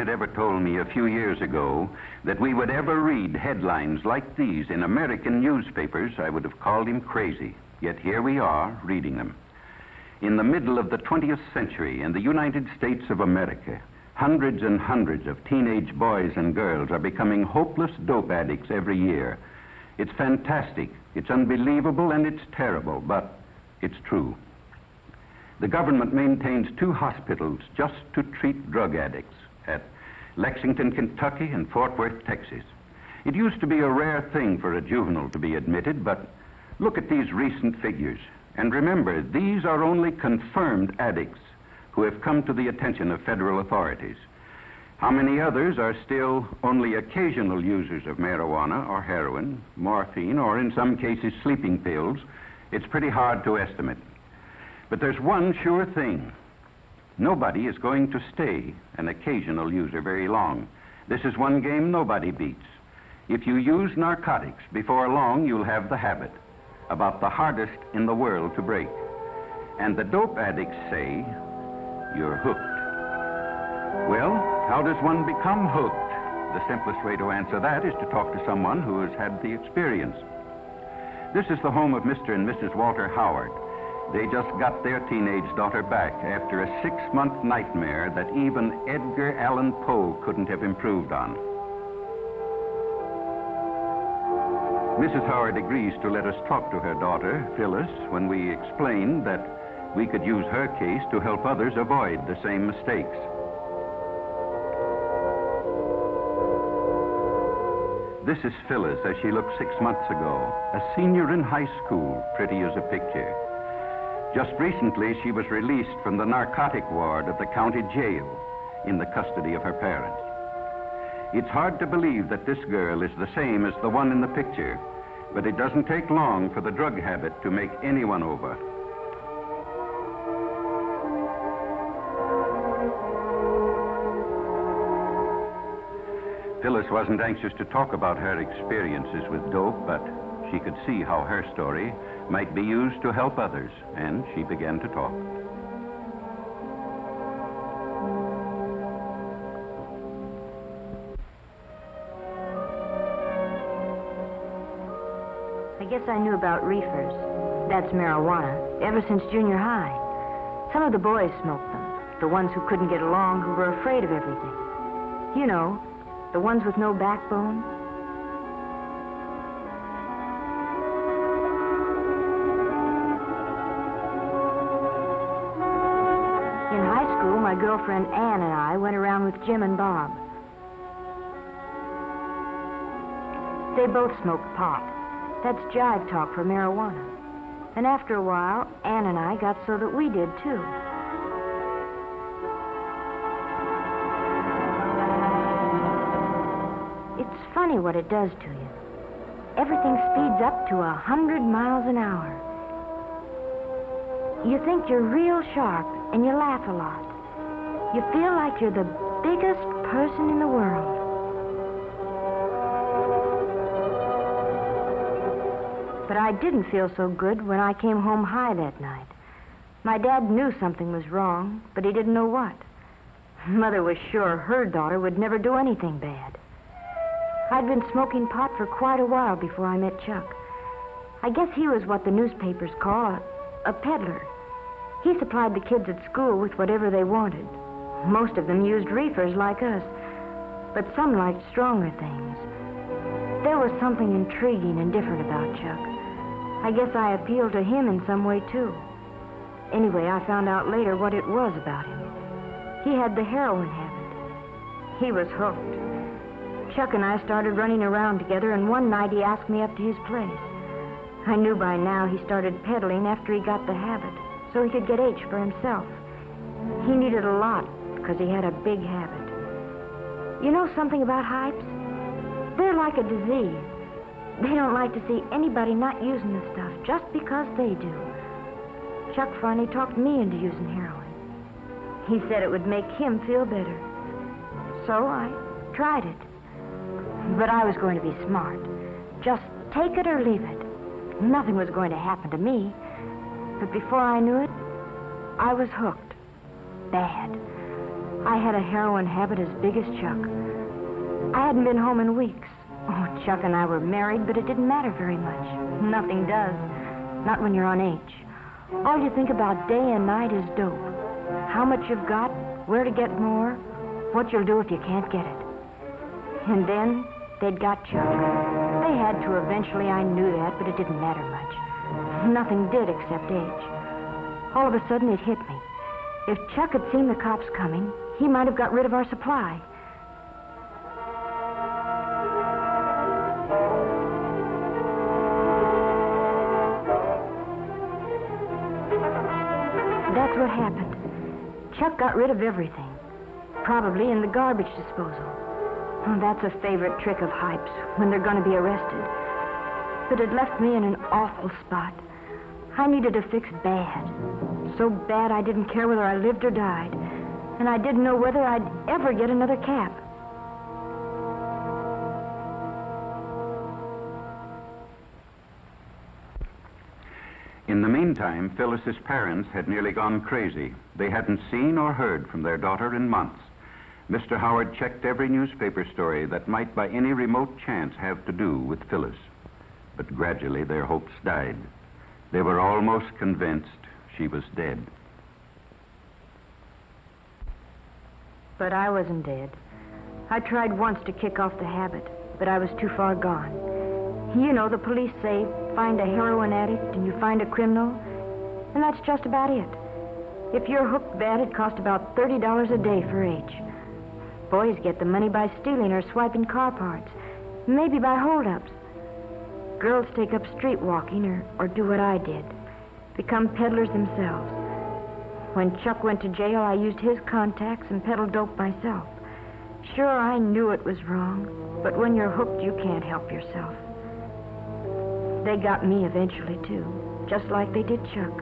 had ever told me a few years ago that we would ever read headlines like these in American newspapers, I would have called him crazy. Yet here we are, reading them. In the middle of the 20th century, in the United States of America, hundreds and hundreds of teenage boys and girls are becoming hopeless dope addicts every year. It's fantastic, it's unbelievable, and it's terrible, but it's true. The government maintains 2 hospitals just to treat drug addicts at Lexington, Kentucky, and Fort Worth, Texas. It used to be a rare thing for a juvenile to be admitted, but look at these recent figures. And remember, these are only confirmed addicts who have come to the attention of federal authorities. How many others are still only occasional users of marijuana or heroin, morphine, or in some cases sleeping pills? It's pretty hard to estimate. But there's one sure thing. Nobody is going to stay an occasional user very long. This is one game nobody beats. If you use narcotics, before long you'll have the habit, about the hardest in the world to break. And the dope addicts say, you're hooked. Well, how does one become hooked? The simplest way to answer that is to talk to someone who has had the experience. This is the home of Mr. and Mrs. Walter Howard. They just got their teenage daughter back after a 6-month nightmare that even Edgar Allan Poe couldn't have improved on. Mrs. Howard agrees to let us talk to her daughter, Phyllis, when we explain that we could use her case to help others avoid the same mistakes. This is Phyllis as she looked 6 months ago, a senior in high school, pretty as a picture. Just recently, she was released from the narcotic ward of the county jail in the custody of her parents. It's hard to believe that this girl is the same as the one in the picture, but it doesn't take long for the drug habit to make anyone over. Phyllis wasn't anxious to talk about her experiences with dope, but she could see how her story might be used to help others, and she began to talk. I guess I knew about reefers, that's marijuana, ever since junior high. Some of the boys smoked them, the ones who couldn't get along, who were afraid of everything. You know, the ones with no backbone. In high school, my girlfriend Ann and I went around with Jim and Bob. They both smoked pot. That's jive talk for marijuana. And after a while, Ann and I got so that we did, too. It's funny what it does to you. Everything speeds up to 100 miles an hour. You think you're real sharp, and you laugh a lot. You feel like you're the biggest person in the world. But I didn't feel so good when I came home high that night. My dad knew something was wrong, but he didn't know what. Mother was sure her daughter would never do anything bad. I'd been smoking pot for quite a while before I met Chuck. I guess he was what the newspapers call a peddler. He supplied the kids at school with whatever they wanted. Most of them used reefers like us, but some liked stronger things. There was something intriguing and different about Chuck. I guess I appealed to him in some way, too. Anyway, I found out later what it was about him. He had the heroin habit. He was hooked. Chuck and I started running around together, and one night he asked me up to his place. I knew by now he started peddling after he got the habit, so he could get H for himself. He needed a lot because he had a big habit. You know something about hypes? They're like a disease. They don't like to see anybody not using the stuff just because they do. Chuck finally talked me into using heroin. He said it would make him feel better. So I tried it. But I was going to be smart. Just take it or leave it. Nothing was going to happen to me. But before I knew it, I was hooked. Bad. I had a heroin habit as big as Chuck. I hadn't been home in weeks. Oh, Chuck and I were married, but it didn't matter very much. Nothing does. Not when you're on H. All you think about day and night is dope. How much you've got, where to get more, what you'll do if you can't get it. And then they'd got Chuck. They had to eventually, I knew that, but it didn't matter much. Nothing did except H. All of a sudden, it hit me. If Chuck had seen the cops coming, he might have got rid of our supply. That's what happened. Chuck got rid of everything. Probably in the garbage disposal. Oh, that's a favorite trick of Hype's when they're going to be arrested. But it left me in an awful spot. I needed a fix bad. So bad I didn't care whether I lived or died. And I didn't know whether I'd ever get another cap. In the meantime, Phyllis's parents had nearly gone crazy. They hadn't seen or heard from their daughter in months. Mr. Howard checked every newspaper story that might by any remote chance have to do with Phyllis. But gradually their hopes died. They were almost convinced she was dead. But I wasn't dead. I tried once to kick off the habit, but I was too far gone. You know, the police say, find a heroin addict and you find a criminal, and that's just about it. If you're hooked bad, it costs about $30 a day for H. Boys get the money by stealing or swiping car parts, maybe by holdups. Girls take up street walking or do what I did, become peddlers themselves. When Chuck went to jail, I used his contacts and peddled dope myself. Sure, I knew it was wrong, but when you're hooked, you can't help yourself. They got me eventually, too, just like they did Chuck.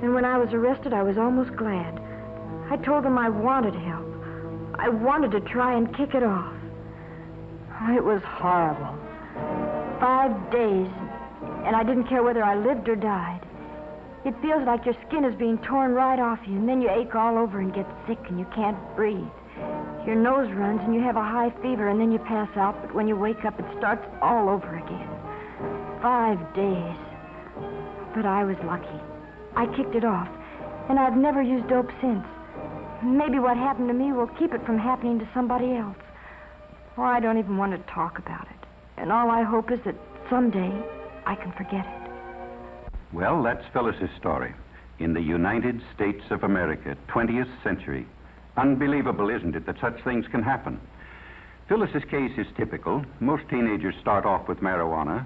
And when I was arrested, I was almost glad. I told them I wanted help. I wanted to try and kick it off. Oh, it was horrible. 5 days, and I didn't care whether I lived or died. It feels like your skin is being torn right off you, and then you ache all over and get sick and you can't breathe. Your nose runs and you have a high fever, and then you pass out, but when you wake up, it starts all over again. 5 days. But I was lucky. I kicked it off, and I've never used dope since. Maybe what happened to me will keep it from happening to somebody else. Or I don't even want to talk about it. And all I hope is that someday I can forget it. Well, that's Phyllis's story. In the United States of America, 20th century. Unbelievable, isn't it, that such things can happen? Phyllis's case is typical. Most teenagers start off with marijuana.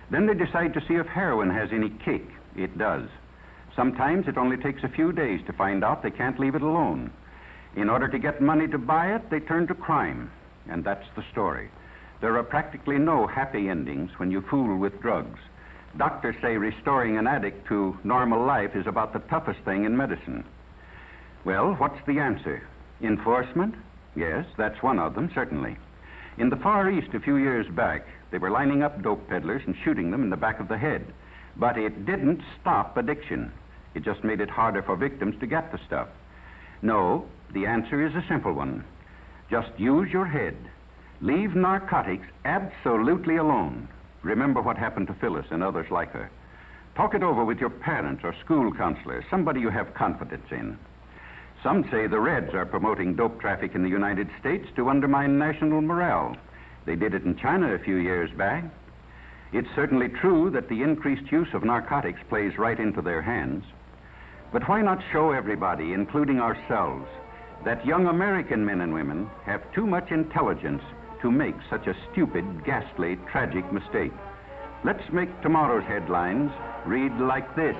Then they decide to see if heroin has any kick. It does. Sometimes it only takes a few days to find out they can't leave it alone. In order to get money to buy it, they turn to crime. And that's the story. There are practically no happy endings when you fool with drugs. Doctors say restoring an addict to normal life is about the toughest thing in medicine. Well, what's the answer? Enforcement? Yes, that's one of them, certainly. In the Far East a few years back, they were lining up dope peddlers and shooting them in the back of the head. But it didn't stop addiction. It just made it harder for victims to get the stuff. No, the answer is a simple one. Just use your head. Leave narcotics absolutely alone. Remember what happened to Phyllis and others like her. Talk it over with your parents or school counselor, somebody you have confidence in. Some say the Reds are promoting dope traffic in the United States to undermine national morale. They did it in China a few years back. It's certainly true that the increased use of narcotics plays right into their hands. But why not show everybody, including ourselves, that young American men and women have too much intelligence to make such a stupid, ghastly, tragic mistake? Let's make tomorrow's headlines read like this.